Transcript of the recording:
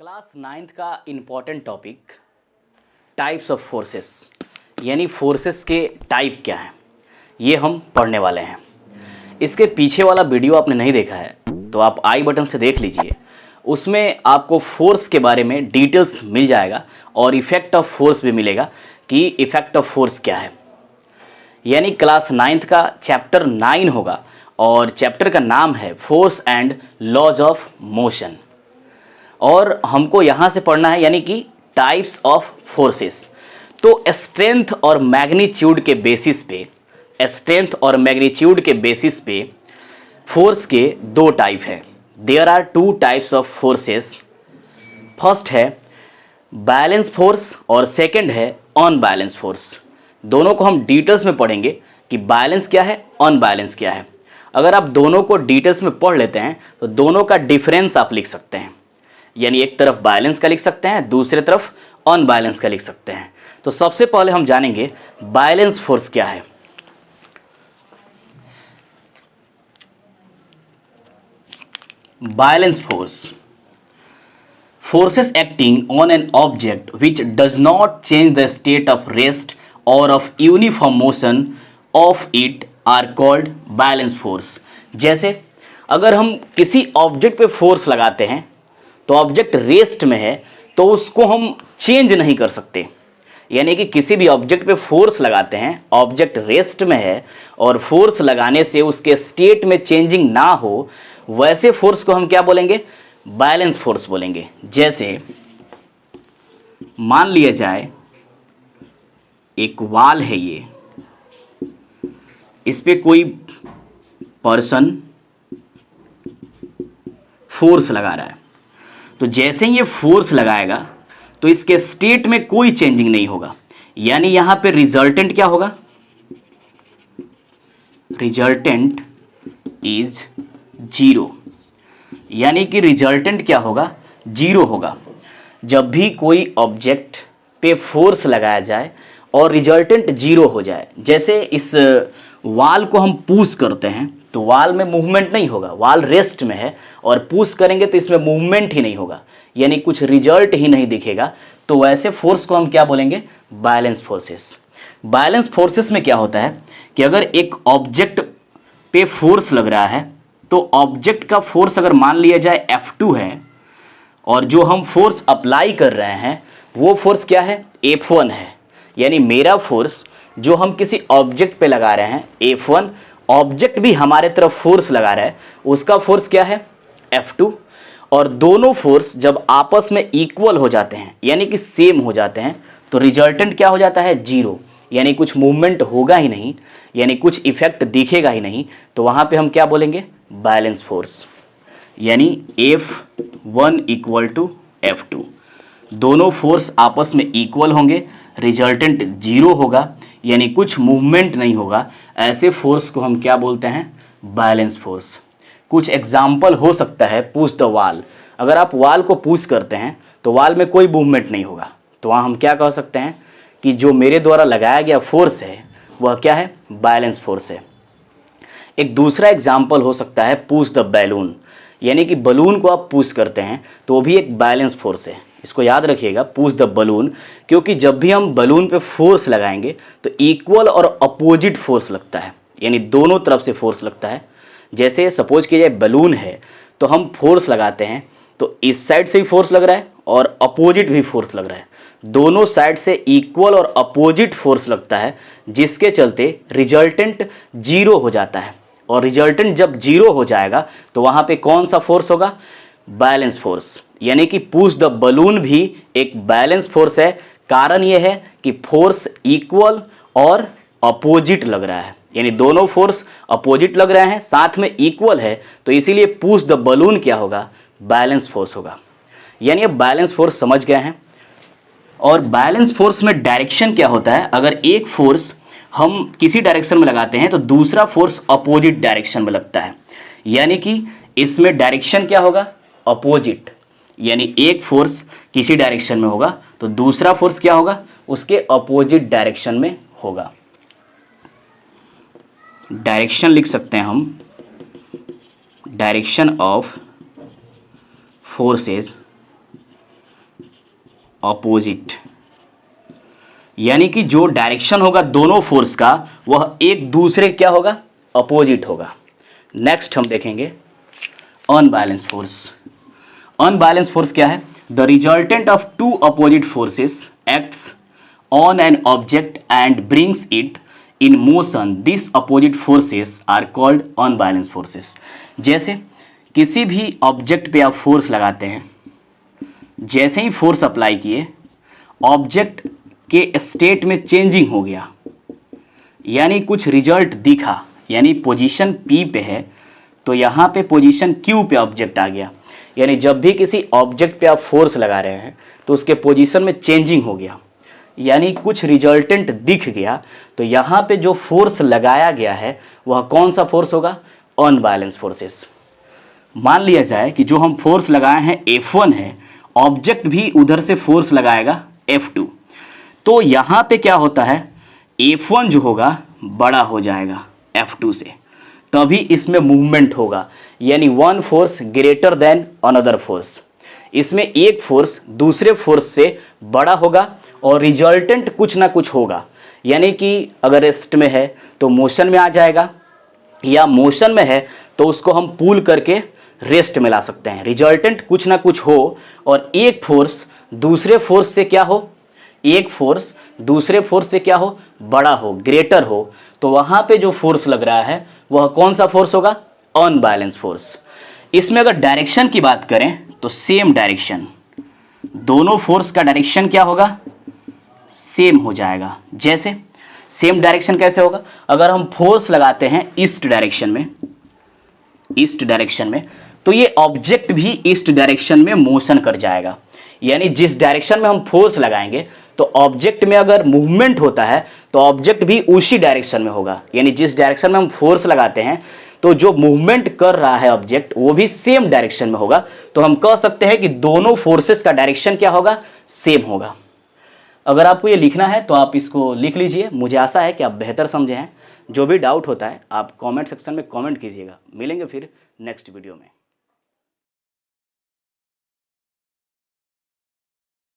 Class ninth का important topic types of forces यानी forces के टाइप क्या हैं ये हम पढ़ने वाले हैं। इसके पीछे वाला वीडियो आपने नहीं देखा है तो आप आई बटन से देख लीजिए, उसमें आपको फोर्स के बारे में डिटेल्स मिल जाएगा और इफ़ेक्ट ऑफ फोर्स भी मिलेगा कि इफ़ेक्ट ऑफ फोर्स क्या है। यानी क्लास नाइन्थ का चैप्टर 9 होगा और चैप्टर का नाम है force and laws of motion और हमको यहाँ से पढ़ना है यानी कि टाइप्स ऑफ फोर्सेस। तो स्ट्रेंथ और मैग्नीट्यूड के बेसिस पे फोर्स के दो टाइप है। There are two types of forces. First है बैलेंस फोर्स और सेकंड है अनबैलेंस फोर्स। दोनों को हम डिटेल्स में पढ़ेंगे कि बैलेंस क्या है, अनबैलेंस क्या है। अगर आप दोनों को डिटेल्स में पढ़ लेते हैं तो दोनों का डिफरेंस आप लिख सकते हैं, यानी एक तरफ बैलेंस का लिख सकते हैं, दूसरे तरफ अनबैलेंस का लिख सकते हैं। तो सबसे पहले हम जानेंगे बैलेंस फोर्स क्या है। Balance force, forces acting on an object which does not change the state of rest or of uniform motion of it are called balance force। जैसे अगर हम किसी ऑब्जेक्ट पे फोर्स लगाते हैं तो ऑब्जेक्ट रेस्ट में है तो उसको हम चेंज नहीं कर सकते। यानी कि किसी भी ऑब्जेक्ट पे फोर्स लगाते हैं, ऑब्जेक्ट रेस्ट में है और फोर्स लगाने से उसके स्टेट में चेंजिंग ना हो, वैसे फोर्स को हम क्या बोलेंगे, बैलेंस फोर्स बोलेंगे। जैसे मान लिया जाए एक वॉल है, ये इस पे कोई पर्सन फोर्स लगा रहा है, तो जैसे ही ये फोर्स लगाएगा तो इसके स्टेट में कोई चेंजिंग नहीं होगा। यानी यहां पे रिजल्टेंट क्या होगा, रिजल्टेंट इज जीरो। यानी कि रिजल्टेंट क्या होगा, जीरो होगा। जब भी कोई ऑब्जेक्ट पे फोर्स लगाया जाए और रिजल्टेंट जीरो हो जाए, जैसे इस वाल को हम पुश करते हैं तो वाल में मूवमेंट नहीं होगा, वाल रेस्ट में है और पुश करेंगे तो इसमें मूवमेंट ही नहीं होगा, यानी कुछ रिजल्ट ही नहीं दिखेगा। तो वैसे फोर्स को हम क्या बोलेंगे, बैलेंस फोर्सेस। बैलेंस फोर्सेस में क्या होता है कि अगर एक ऑब्जेक्ट पे फोर्स लग रहा है तो ऑब्जेक्ट का फोर्स अगर मान लिया जाए F2 है और जो हम फोर्स अप्लाई कर रहे हैं वो फोर्स क्या है, F1 है। यानी मेरा फोर्स जो हम किसी ऑब्जेक्ट पे लगा रहे हैं F1, ऑब्जेक्ट भी हमारे तरफ फोर्स लगा रहा है, उसका फोर्स क्या है, F2। और दोनों फोर्स जब आपस में इक्वल हो जाते हैं यानी कि सेम हो जाते हैं तो रिजल्टेंट क्या हो जाता है, जीरो। यानी कुछ मूवमेंट होगा ही नहीं, यानी कुछ इफेक्ट दिखेगा ही नहीं। तो वहां पे हम क्या बोलेंगे, बैलेंस फोर्स। यानी F1 इक्वल टू F2, दोनों फोर्स आपस में इक्वल होंगे, रिजल्टेंट जीरो होगा, यानी कुछ मूवमेंट नहीं होगा। ऐसे फोर्स को हम क्या बोलते हैं, बैलेंस फोर्स। कुछ एग्जाम्पल हो सकता है, पुश द वॉल। अगर आप वॉल को पुश करते हैं तो वॉल में कोई मूवमेंट नहीं होगा, तो वहाँ हम क्या कह सकते हैं कि जो मेरे द्वारा लगाया गया फोर्स है वह क्या है, बैलेंस फोर्स है। एक दूसरा एग्जाम्पल हो सकता है पुश द बैलून, यानी कि बलून को आप पुश करते हैं तो वो भी एक बैलेंस फोर्स है। इसको याद रखिएगा, पुश द बलून, क्योंकि जब भी हम बलून पे फोर्स लगाएंगे तो इक्वल और अपोजिट फोर्स लगता है, यानी दोनों तरफ से फोर्स लगता है। जैसे सपोज कीजिए बलून है तो हम फोर्स लगाते हैं तो इस साइड से भी फोर्स लग रहा है और अपोजिट भी फोर्स लग रहा है, दोनों साइड से इक्वल और अपोजिट फोर्स लगता है, जिसके चलते रिजल्टेंट जीरो हो जाता है। और रिजल्टेंट जब जीरो हो जाएगा तो वहां पे कौन सा फोर्स होगा, बैलेंस फोर्स। यानी कि पुश द बलून भी एक बैलेंस फोर्स है। कारण यह है कि फोर्स इक्वल और अपोजिट लग रहा है, यानी दोनों फोर्स अपोजिट लग रहे हैं, साथ में इक्वल है, तो इसीलिए पुश द बलून क्या होगा, बैलेंस फोर्स होगा। यानी अब बैलेंस फोर्स समझ गए हैं। और बैलेंस फोर्स में डायरेक्शन क्या होता है, अगर एक फोर्स हम किसी डायरेक्शन में लगाते हैं तो दूसरा फोर्स अपोजिट डायरेक्शन में लगता है। यानी कि इसमें डायरेक्शन क्या होगा, अपोजिट। यानी एक फोर्स किसी डायरेक्शन में होगा तो दूसरा फोर्स क्या होगा, उसके अपोजिट डायरेक्शन में होगा। डायरेक्शन लिख सकते हैं हम, डायरेक्शन ऑफ फोर्सेस अपोजिट, यानी कि जो डायरेक्शन होगा दोनों फोर्स का वह एक दूसरे क्या होगा, अपोजिट होगा। नेक्स्ट हम देखेंगे अनबैलेंस फोर्स। अनबैलेंस फोर्स क्या है? The resultant of two opposite forces acts on an object and brings it in motion, this opposite forces are called unbalance forces. जैसे किसी भी ऑब्जेक्ट पे आप फोर्स लगाते हैं, जैसे ही फोर्स अप्लाई किए ऑब्जेक्ट के स्टेट में चेंजिंग हो गया, यानी कुछ रिजल्ट दिखा, यानी पोजीशन P पे है तो यहाँ पे पोजीशन Q पे ऑब्जेक्ट आ गया। यानी जब भी किसी ऑब्जेक्ट पे आप फोर्स लगा रहे हैं तो उसके पोजीशन में चेंजिंग हो गया, यानी कुछ रिजल्टेंट दिख गया, तो यहाँ पे जो फोर्स लगाया गया है वह कौन सा फोर्स होगा? Unbalance forces. मान लिया जाए कि जो हम फोर्स लगाए हैं F1 है, ऑब्जेक्ट भी उधर से फोर्स लगाएगा F2, तो यहाँ पे क्या होता है, F1 जो होगा बड़ा हो जाएगा F2 से, तभी इसमें मूवमेंट होगा, यानी one force greater than another force. इसमें एक फोर्स दूसरे फोर्स से बड़ा होगा और रिजल्टेंट कुछ ना कुछ होगा, यानी कि अगर रेस्ट में है तो मोशन में आ जाएगा, या मोशन में है तो उसको हम पुल करके रेस्ट में ला सकते हैं। रिजल्टेंट कुछ ना कुछ हो और एक फोर्स दूसरे फोर्स से क्या हो, एक फोर्स दूसरे फोर्स से क्या हो, बड़ा हो, ग्रेटर हो, तो वहां पे जो फोर्स लग रहा है वह कौन सा फोर्स होगा? Unbalance force. इसमें अगर डायरेक्शन की बात करें तो सेम डायरेक्शन, दोनों फोर्स का डायरेक्शन क्या होगा? सेम हो जाएगा। जैसे सेम डायरेक्शन कैसे होगा? अगर हम फोर्स लगाते हैं ईस्ट डायरेक्शन में, ईस्ट डायरेक्शन में, तो ये ऑब्जेक्ट भी ईस्ट डायरेक्शन में मोशन कर जाएगा, यानी जिस डायरेक्शन में हम फोर्स लगाएंगे तो ऑब्जेक्ट में अगर मूवमेंट होता है तो ऑब्जेक्ट भी उसी डायरेक्शन में होगा, यानी जिस डायरेक्शन में हम फोर्स लगाते हैं तो जो मूवमेंट कर रहा है ऑब्जेक्ट वो भी सेम डायरेक्शन में होगा। तो हम कह सकते हैं कि दोनों फोर्सेस का डायरेक्शन क्या होगा? सेम होगा। अगर आपको ये लिखना है तो आप इसको लिख लीजिए। मुझे आशा है कि आप बेहतर समझे हैं। जो भी डाउट होता है आप कमेंट सेक्शन में कमेंट कीजिएगा। मिलेंगे फिर नेक्स्ट वीडियो में।